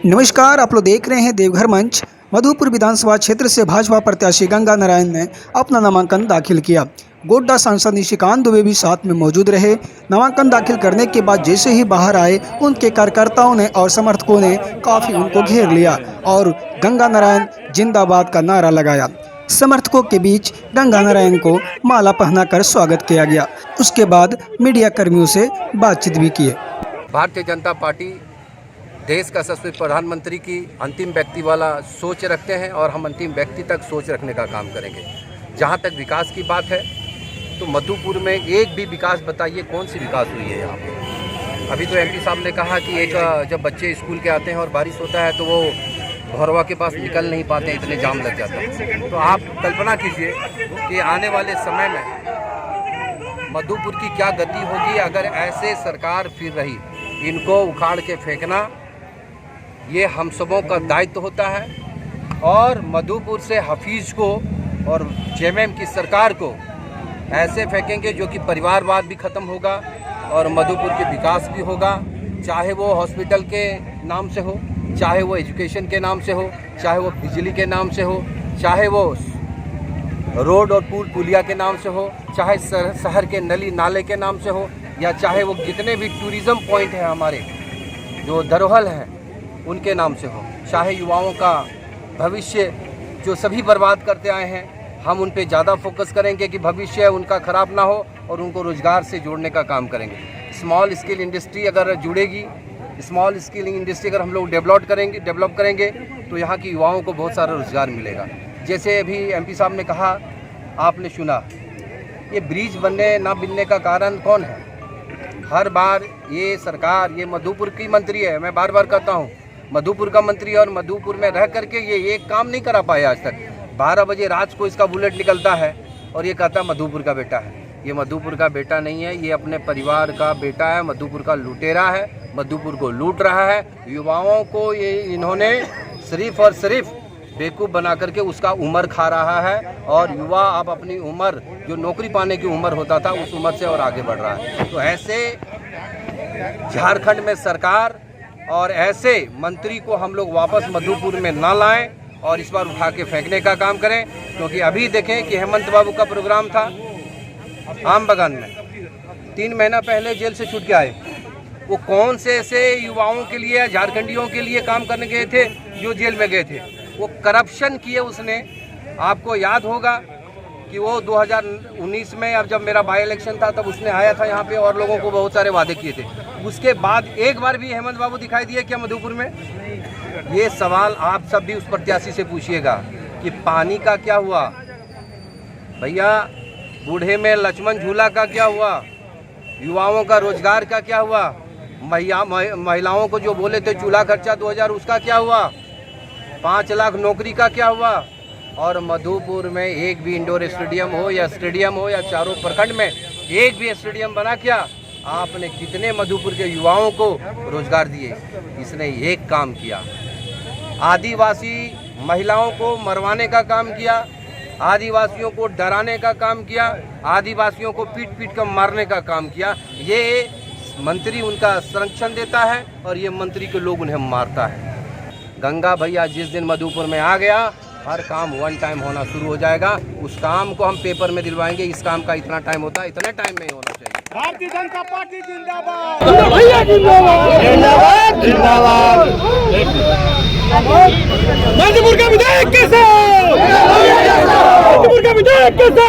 नमस्कार, आप लोग देख रहे हैं देवघर मंच। मधुपुर विधानसभा क्षेत्र से भाजपा प्रत्याशी गंगा नारायण ने अपना नामांकन दाखिल किया। गोड्डा सांसद निशिकांत दुबे भी साथ में मौजूद रहे। नामांकन दाखिल करने के बाद जैसे ही बाहर आए, उनके कार्यकर्ताओं ने और समर्थकों ने काफी उनको घेर लिया और गंगा नारायण जिंदाबाद का नारा लगाया। समर्थकों के बीच गंगा नारायण को माला पहनाकर स्वागत किया गया। उसके बाद मीडिया कर्मियों से बातचीत भी किए। भारतीय जनता पार्टी देश का यशस्वी प्रधानमंत्री की अंतिम व्यक्ति वाला सोच रखते हैं और हम अंतिम व्यक्ति तक सोच रखने का काम करेंगे। जहां तक विकास की बात है तो मधुपुर में एक भी विकास बताइए कौन सी विकास हुई है यहाँ पे। अभी तो एमपी साहब ने कहा कि एक जब बच्चे स्कूल के आते हैं और बारिश होता है तो वो भौरवा के पास निकल नहीं पाते, इतने जाम लग जाता है। तो आप कल्पना कीजिए कि आने वाले समय में मधुपुर की क्या गति होगी अगर ऐसे सरकार फिर रही। इनको उखाड़ के फेंकना ये हम सबों का दायित्व होता है और मधुपुर से हफीज को और जेएमएम की सरकार को ऐसे फेंकेंगे जो कि परिवारवाद भी ख़त्म होगा और मधुपुर के विकास भी होगा। चाहे वो हॉस्पिटल के नाम से हो, चाहे वो एजुकेशन के नाम से हो, चाहे वो बिजली के नाम से हो, चाहे वो रोड और पुल पुलिया के नाम से हो, चाहे शहर के नली नाले के नाम से हो, या चाहे वो जितने भी टूरिज़्म पॉइंट हैं हमारे जो धरोहर हैं उनके नाम से हो, चाहे युवाओं का भविष्य जो सभी बर्बाद करते आए हैं, हम उन पे ज़्यादा फोकस करेंगे कि भविष्य उनका ख़राब ना हो और उनको रोज़गार से जोड़ने का काम करेंगे। स्मॉल स्केल इंडस्ट्री अगर जुड़ेगी, स्मॉल स्केल इंडस्ट्री अगर हम लोग डेवलप करेंगे तो यहाँ की युवाओं को बहुत सारा रोज़गार मिलेगा। जैसे अभी एमपी साहब ने कहा, आपने सुना, ये ब्रिज बनने ना बनने का कारण कौन है? हर बार ये सरकार, ये मधुपुर की मंत्री है, मैं बार बार कहता हूँ मधुपुर का मंत्री और मधुपुर में रह करके ये एक काम नहीं करा पाया आज तक। 12 बजे रात को इसका बुलेट निकलता है और ये कहता है मधुपुर का बेटा है। ये मधुपुर का बेटा नहीं है, ये अपने परिवार का बेटा है। मधुपुर का लुटेरा है, मधुपुर को लूट रहा है। युवाओं को ये इन्होंने सिर्फ और सिर्फ बेवकूफ़ बना करके उसका उम्र खा रहा है और युवा अब अपनी उम्र जो नौकरी पाने की उम्र होता था उस उम्र से और आगे बढ़ रहा है। तो ऐसे झारखंड में सरकार और ऐसे मंत्री को हम लोग वापस मधुपुर में ना लाएं और इस बार उठा के फेंकने का काम करें। क्योंकि अभी देखें कि हेमंत बाबू का प्रोग्राम था आम बगान में, 3 महीना पहले जेल से छूट के आए। वो कौन से ऐसे युवाओं के लिए, झारखंडियों के लिए काम करने गए थे जो जेल में गए थे? वो करप्शन किए उसने। आपको याद होगा कि वो 2019 में, अब जब मेरा बाई इलेक्शन था तब उसने आया था यहाँ पे और लोगों को बहुत सारे वादे किए थे। उसके बाद एक बार भी हेमंत बाबू दिखाई दिए क्या मधुपुर में? ये सवाल आप सब भी उस प्रत्याशी से पूछिएगा कि पानी का क्या हुआ भैया, बूढ़े में लक्ष्मण झूला का क्या हुआ, युवाओं का रोजगार का क्या हुआ, महिलाओं को जो बोले थे चूल्हा खर्चा 2000 उसका क्या हुआ, 5 लाख नौकरी का क्या हुआ? और मधुपुर में एक भी इंडोर स्टेडियम हो या चारों प्रखंड में एक भी स्टेडियम बना क्या? आपने कितने मधुपुर के युवाओं को रोजगार दिए? इसने एक काम किया, आदिवासी महिलाओं को मरवाने का काम किया, आदिवासियों को डराने का काम किया, आदिवासियों को पीट पीट कर मारने का काम किया। ये मंत्री उनका संरक्षण देता है और ये मंत्री के लोग उन्हें मारता है। गंगा भैया जिस दिन मधुपुर में आ गया, हर काम 1 टाइम होना शुरू हो जाएगा। उस काम को हम पेपर में दिलवाएंगे, इस काम का इतना टाइम होता है, इतने टाइम में ही होना चाहिए। भारतीय जनता पार्टी जिंदाबाद, जिंदाबाद, जिंदाबाद। मधुपुर का विधायक कैसे? मधुपुर का विधायक कैसे?